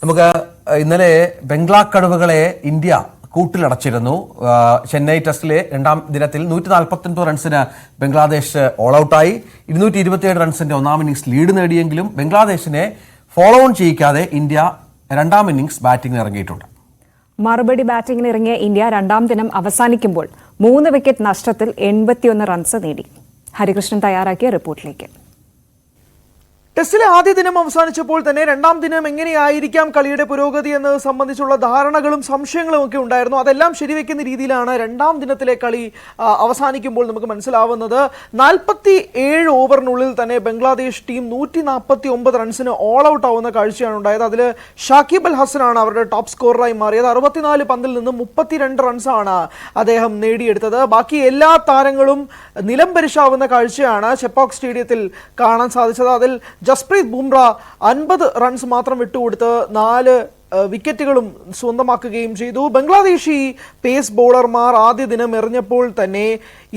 നമുക്ക് ഇന്നലെ ബംഗ്ലാ കടുവകളെ ഇന്ത്യ കൂട്ടിലടച്ചിരുന്നു. ചെന്നൈ ടെസ്റ്റിലെ രണ്ടാം ദിനത്തിൽ 149 റൺസിന് ബംഗ്ലാദേശ് ഓൾ ഔട്ടായി. 227 റൺസിന്റെ ഒന്നാം ഇന്നിംഗ്സ് ലീഡ് നേടിയെങ്കിലും ബംഗ്ലാദേശിനെ ഫോളോ ഓൺ ചെയ്യിക്കാതെ ഇന്ത്യ രണ്ടാം ഇന്നിംഗ്സ് ബാറ്റിംഗിന് ഇറങ്ങിയിട്ടുണ്ട്. മറുപടി ബാറ്റിംഗിന് ഇറങ്ങിയ ഇന്ത്യ രണ്ടാം ദിനം അവസാനിക്കുമ്പോൾ 3 വിക്കറ്റ് നഷ്ടത്തിൽ 81 റൺസ് നേടി. ഹരികൃഷ്ണൻ തയ്യാറാക്കിയ റിപ്പോർട്ടിലേക്ക്. ടെസ്റ്റിലെ ആദ്യ ദിനം അവസാനിച്ചപ്പോൾ തന്നെ രണ്ടാം ദിനം എങ്ങനെയായിരിക്കാം കളിയുടെ പുരോഗതി എന്നത് സംബന്ധിച്ചുള്ള ധാരണകളും സംശയങ്ങളും ഒക്കെ ഉണ്ടായിരുന്നു. അതെല്ലാം ശരിവെക്കുന്ന രീതിയിലാണ് രണ്ടാം ദിനത്തിലെ കളി അവസാനിക്കുമ്പോൾ നമുക്ക് മനസ്സിലാവുന്നത്. 47 ഓവറിനുള്ളിൽ തന്നെ ബംഗ്ലാദേശ് ടീം 149 റൺസിന് ഓൾ ഔട്ട് ആവുന്ന കാഴ്ചയാണ് ഉണ്ടായത്. അതിൽ ഷാക്കിബ് അൽ ഹസനാണ് അവരുടെ ടോപ്പ് സ്കോററായി മാറിയത്. 64 പന്തിൽ നിന്ന് 32 റൺസാണ് അദ്ദേഹം നേടിയെടുത്തത്. ബാക്കി എല്ലാ താരങ്ങളും നിലം പരിശാവുന്ന കാഴ്ചയാണ് ചെപ്പോക്ക് സ്റ്റേഡിയത്തിൽ കാണാൻ സാധിച്ചത്. അതിൽ ജസ്പ്രീത് ബുംറ 50 റൺസ് മാത്രം വിട്ടുകൊടുത്ത് 4 വിക്കറ്റുകളും സ്വന്തമാക്കുകയും ചെയ്തു. ബംഗ്ലാദേശി പേസ് ബോളർമാർ ആദ്യ ദിനം എറിഞ്ഞപ്പോൾ തന്നെ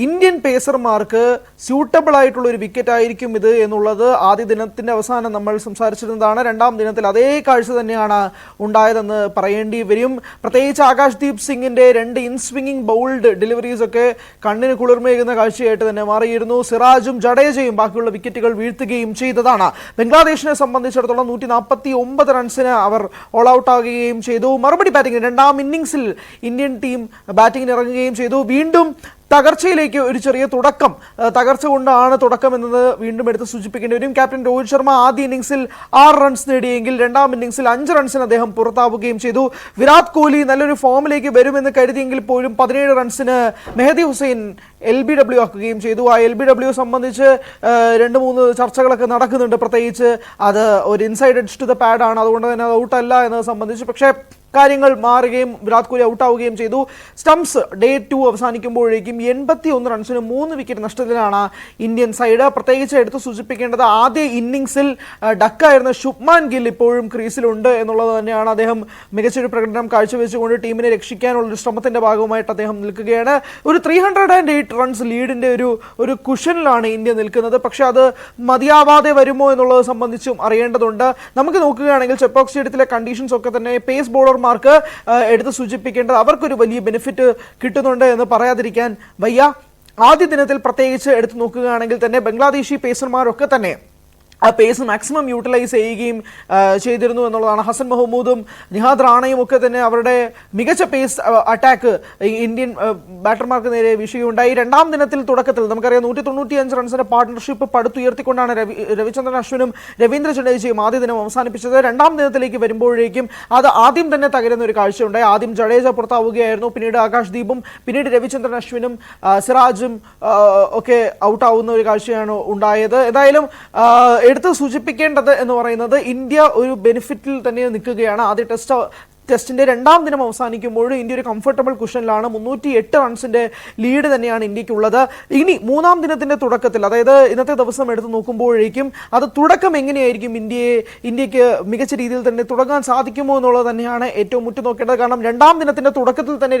ഇന്ത്യൻ പേസർമാർക്ക് സ്യൂട്ടബിൾ ആയിട്ടുള്ള ഒരു വിക്കറ്റ് ആയിരിക്കും ഇത് എന്നുള്ളത് ആദ്യ ദിനത്തിന്റെ അവസാനം നമ്മൾ സംസാരിച്ചിരുന്നതാണ്. രണ്ടാം ദിനത്തിൽ അതേ കാഴ്ച തന്നെയാണ് ഉണ്ടായതെന്ന് പറയേണ്ടി വരും. പ്രത്യേകിച്ച് ആകാശ്ദീപ് സിംഗിന്റെ 2 ഇൻ സ്വിംഗിംഗ് ബൗൾഡ് ഡെലിവറീസ് ഒക്കെ കണ്ണിന് കുളിർമയേകുന്ന കാഴ്ചയായിട്ട് തന്നെ മാറിയിരുന്നു. സിറാജും ജഡേജയും ബാക്കിയുള്ള വിക്കറ്റുകൾ വീഴ്ത്തുകയും ചെയ്തതാണ്. ബംഗ്ലാദേശിനെ സംബന്ധിച്ചിടത്തോളം 149 റൺസിന് അവർ ഓൾ ഔട്ട് ആകുകയും ചെയ്തു. മറുപടി ബാറ്റിംഗിന് രണ്ടാം ഇന്നിംഗ്സിൽ ഇന്ത്യൻ ടീം ബാറ്റിംഗിന് ഇറങ്ങുകയും ചെയ്തു. വീണ്ടും തകർച്ചയിലേക്ക് ഒരു ചെറിയ തുടക്കം, തകർച്ച കൊണ്ടാണ് തുടക്കം എന്നത് വീണ്ടും എടുത്ത് സൂചിപ്പിക്കേണ്ടി വരും. ക്യാപ്റ്റൻ രോഹിത് ശർമ്മ ആദ്യ ഇന്നിംഗ്സിൽ 6 റൺസ് നേടിയെങ്കിൽ രണ്ടാം ഇന്നിംഗ്സിൽ 5 റൺസിന് അദ്ദേഹം പുറത്താവുകയും ചെയ്തു. വിരാട് കോഹ്ലി നല്ലൊരു ഫോമിലേക്ക് വരുമെന്ന് കരുതിയെങ്കിൽ പോലും 17 റൺസിന് മെഹദി ഹുസൈൻ LBW ആക്കുകയും ചെയ്തു. ആ LBW സംബന്ധിച്ച് 2-3 ചർച്ചകളൊക്കെ നടക്കുന്നുണ്ട്. പ്രത്യേകിച്ച് അത് ഒരു inside edge to the pad ആണ്, അതുകൊണ്ട് തന്നെ അത് ഔട്ടല്ല എന്നത് സംബന്ധിച്ച്. പക്ഷേ കാര്യങ്ങൾ മാറുകയും വിരാട് കോഹ്ലി ഔട്ടാവുകയും ചെയ്തു. സ്റ്റംസ് ഡേ 2 അവസാനിക്കുമ്പോഴേക്കും 81 റൺസിന് 3 വിക്കറ്റ് നഷ്ടത്തിലാണ് ഇന്ത്യൻ സൈഡ്. പ്രത്യേകിച്ച് എടുത്ത് സൂചിപ്പിക്കേണ്ടത് ആദ്യ ഇന്നിംഗ്സിൽ ഡക്കായിരുന്ന ശുഭ്മാൻ ഗിൽ ഇപ്പോഴും ക്രീസിലുണ്ട് എന്നുള്ളത് തന്നെയാണ്. അദ്ദേഹം മികച്ചൊരു പ്രകടനം കാഴ്ചവെച്ചുകൊണ്ട് ടീമിനെ രക്ഷിക്കാനുള്ളൊരു ശ്രമത്തിന്റെ ഭാഗമായിട്ട് അദ്ദേഹം നിൽക്കുകയാണ്. ഒരു 308 റൺസ് ലീഡിന്റെ ഒരു കുഷനിലാണ് ഇന്ത്യ നിൽക്കുന്നത്. പക്ഷെ അത് മതിയാവാതെ വരുമോ എന്നുള്ളത് സംബന്ധിച്ചും അറിയേണ്ടതുണ്ട്. നമുക്ക് നോക്കുകയാണെങ്കിൽ ചെപ്പോക്ക് സ്റ്റേഡിയത്തിലെ കണ്ടീഷൻസ് ഒക്കെ തന്നെ പേസ് ബോളർ എടുത്ത് സൂചിപ്പിക്കേണ്ടത് അവർക്കൊരു വലിയ ബെനിഫിറ്റ് കിട്ടുന്നുണ്ട് എന്ന് പറയാതിരിക്കാൻ വയ്യ. ആദ്യ ദിനത്തിൽ പ്രത്യേകിച്ച് എടുത്തു നോക്കുകയാണെങ്കിൽ തന്നെ ബംഗ്ലാദേശി പേസർമാരൊക്കെ തന്നെ ആ പേസ് മാക്സിമം യൂട്ടിലൈസ് ചെയ്യുകയും ചെയ്തിരുന്നു എന്നുള്ളതാണ്. ഹസൻ മഹമ്മൂദും നിഹാദ് റാണയും ഒക്കെ തന്നെ അവരുടെ മികച്ച പേസ് അറ്റാക്ക് ഇന്ത്യൻ ബാറ്റർമാർക്ക് നേരെ വീശുകയുണ്ടായി. രണ്ടാം ദിനത്തിൽ തുടക്കത്തിൽ നമുക്കറിയാം 195 റൺസിന്റെ പാർട്ട്ണർഷിപ്പ് പടുത്തുയർത്തിക്കൊണ്ടാണ് രവിചന്ദ്രൻ അശ്വിനും രവീന്ദ്ര ജഡേജയും ആദ്യ ദിനം അവസാനിപ്പിച്ചത്. രണ്ടാം ദിനത്തിലേക്ക് വരുമ്പോഴേക്കും അത് ആദ്യം തന്നെ തകരുന്ന ഒരു കാഴ്ചയുണ്ടായി. ആദ്യം ജഡേജ പുറത്താവുകയായിരുന്നു, പിന്നീട് ആകാശ്ദീപും പിന്നീട് രവിചന്ദ്രൻ അശ്വിനും സിറാജും ഒക്കെ ഔട്ടാവുന്ന ഒരു കാഴ്ചയാണ് ഉണ്ടായത്. ഏതായാലും എടുത്ത് സൂചിപ്പിക്കേണ്ടത് എന്ന് പറയുന്നത് ഇന്ത്യ ഒരു ബെനിഫിറ്റിൽ തന്നെ നിൽക്കുകയാണ്. ആദ്യ ടെസ്റ്റിന്റെ രണ്ടാം ദിനം അവസാനിക്കുമ്പോഴും ഇന്ത്യ ഒരു കംഫർട്ടബിൾ കുഷനിലാണ്. 308 റൺസിന്റെ ലീഡ് തന്നെയാണ് ഇന്ത്യക്കുള്ളത്. ഇനി മൂന്നാം ദിനത്തിന്റെ തുടക്കത്തിൽ, അതായത് ഇന്നത്തെ ദിവസം എടുത്ത് നോക്കുമ്പോഴേക്കും അത് തുടക്കം എങ്ങനെയായിരിക്കും, ഇന്ത്യക്ക് മികച്ച രീതിയിൽ തന്നെ തുടങ്ങാൻ സാധിക്കുമോ എന്നുള്ളത് തന്നെയാണ് ഏറ്റവും ഉറ്റുനോക്കേണ്ടത്. കാരണം രണ്ടാം ദിനത്തിന്റെ തുടക്കത്തിൽ തന്നെ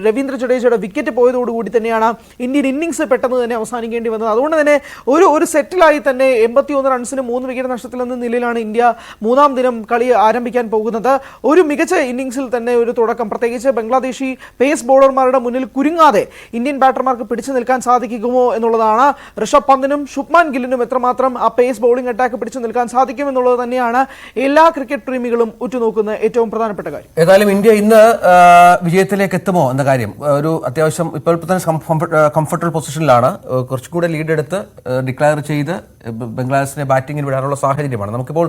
രവീന്ദ്ര ജഡേജയുടെ വിക്കറ്റ് പോയതോടുകൂടി തന്നെയാണ് ഇന്ത്യൻ ഇന്നിംഗ്സ് പെട്ടെന്ന് തന്നെ അവസാനിക്കേണ്ടി വന്നത്. അതുകൊണ്ട് തന്നെ ഒരു സെറ്റിലായി തന്നെ 81 റൺസിന് 3 വിക്കറ്റ് നഷ്ടത്തിൽ എന്ന നിലയിലാണ് ഇന്ത്യ മൂന്നാം ദിനം കളി ആരംഭിക്കാൻ പോകുന്നത്. ഒരു മികച്ച ഇന്നിംഗ്സിൽ തന്നെ ഒരു തുടക്കം, പ്രത്യേകിച്ച് ബംഗ്ലാദേശി പേസ് ബോളർമാരുടെ മുന്നിൽ കുരുങ്ങാതെ ഇന്ത്യൻ ബാറ്റർമാർക്ക് പിടിച്ചു നിൽക്കാൻ സാധിക്കുമോ എന്നുള്ളതാണ്. ഋഷഭ് പന്തിനും ശുഭ്മാൻ ഗില്ലിനും എത്രമാത്രം ആ പേസ് ബൗളിംഗ് അറ്റാക്ക് പിടിച്ചു നിൽക്കാൻ സാധിക്കും എന്നുള്ളത് തന്നെയാണ് എല്ലാ ക്രിക്കറ്റ് പ്രേമികളും ഉറ്റുനോക്കുന്ന ഏറ്റവും പ്രധാനപ്പെട്ട കാര്യം. ഏതായാലും ഇന്ത്യ ഇന്ന് വിജയത്തിലേക്ക് എത്തുമോ എന്ന കാര്യം ഒരു അത്യാവശ്യം ഇപ്പോൾ തന്നെ കംഫർട്ടബിൾ പൊസിഷനിലാണ്. കുറച്ചുകൂടെ ലീഡ് എടുത്ത് ഡിക്ലെയർ ചെയ്ത് ബംഗ്ലാദേശിനെ ബാറ്റിംഗിൽ വിടാനുള്ള സാഹചര്യമാണ്. നമുക്കിപ്പോൾ